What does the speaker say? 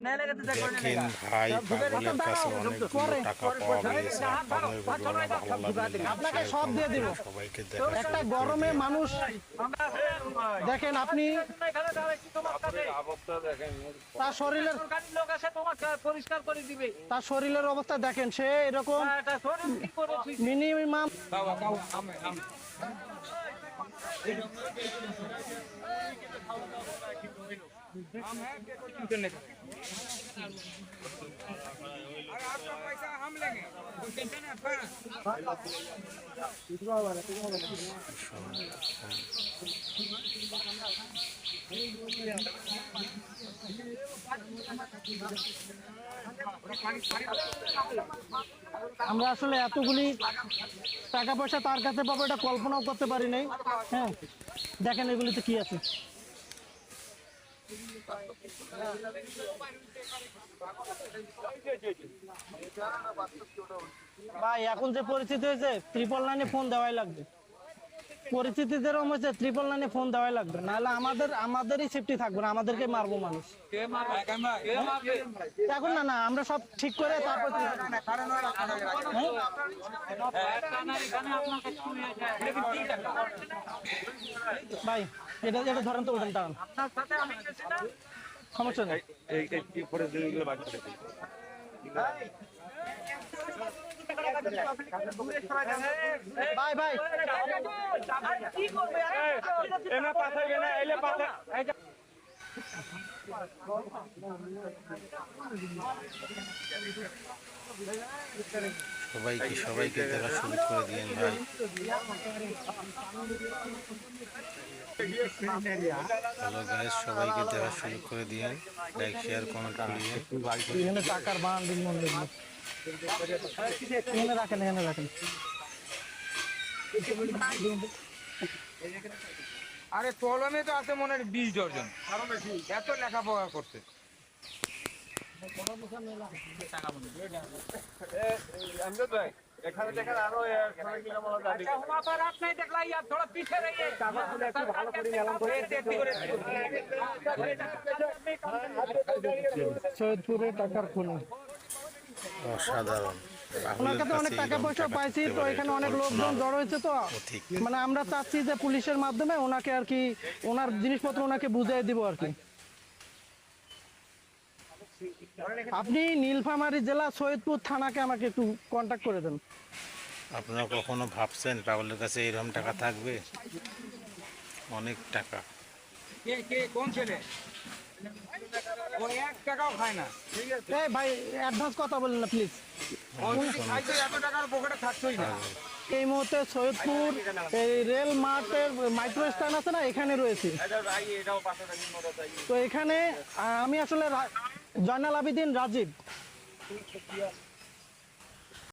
দেখেন ভাই, পাগলের কাছে অনেকগুলো টাকা পাওয়া গিয়েছে। আপনাদের ভিডিওটা ভালো লাগলে আপনাকে সব দিয়ে দিব। সবাইকে দেখা একটা গরমে মানুষ দেখেন, আপনি তার শরীরের পরিষ্কার করে দিবে। তার শরীরের অবস্থা দেখেন, সে এরকম মিনিমাম हम लेंगे, टेंशन है आपका। আমরা আসলে এতগুলি টাকা পয়সা তার কাছে পাবো এটা কল্পনাও করতে পারি নাই। হ্যাঁ, দেখেন এগুলিতে কি আছে। ভাই এখন যে পরিস্থিতি হয়েছে, 999 ফোন দেওয়াই লাগবে। পরিস্থিতি যেরকম হয়েছে, 999 ফোন দেওয়াই লাগবে, নাহলে আমাদেরই সেফটি থাকবে না, আমাদেরকে মারবো মানুষ। এখন না আমরা সব ঠিক করে তারপর ভাই এটা ধরেন তো, ওঠেন টান, সমস্যা নেই। ভাই ভাই সবাইকে দেখা শুরু করে দিয়েন ভাই। হ্যালো গাইস, সবাইকে দেখা শুরু করে দিয়েন, লাইক শেয়ার কমেন্ট করিয়ে। এখানে টাকার বান্ডিল মনে এখানে রাখেন, এখানে রাখেন। আরে কলমে তো আছে মনে হয় 20 ডজন, এত লেখাপড়া করছে। এখানে দেখেন আরো সৈয়দপুরে টাকার খুনি অসাধারণ। ওনার কাছে অনেক টাকা পয়সা পাইছি, তো এখানে অনেক লোকজন জড়ো হয়েছে, তো মানে আমরা চাচ্ছি যে পুলিশের মাধ্যমে ওনাকে আর কি, ওনার জিনিসপত্র ওনাকে বুঝিয়ে দিব আর কি। আপনি নীলফামারী জেলা সৈয়দপুর থানাকে আমাকে একটু কন্ট্যাক্ট করে দেন। আপনারা কখনো ভাবছেন পাগলের কাছে এরকম টাকা থাকবে? অনেক টাকা। কোন ছেলে? ও 1 টাকাও খায় না। ঠিক আছে ভাই, অ্যাডভান্স কথা বলেন না প্লিজ। এত টাকার পকেটে থাকছই না। এই মুহূর্তে সৈয়দপুর এই রেল মার্টের মাইক্রো স্ট্যান্ড আছে না, এখানে রয়েছে। তো এখানে আমি আসলে জয়নাল আবেদিন রাজীব।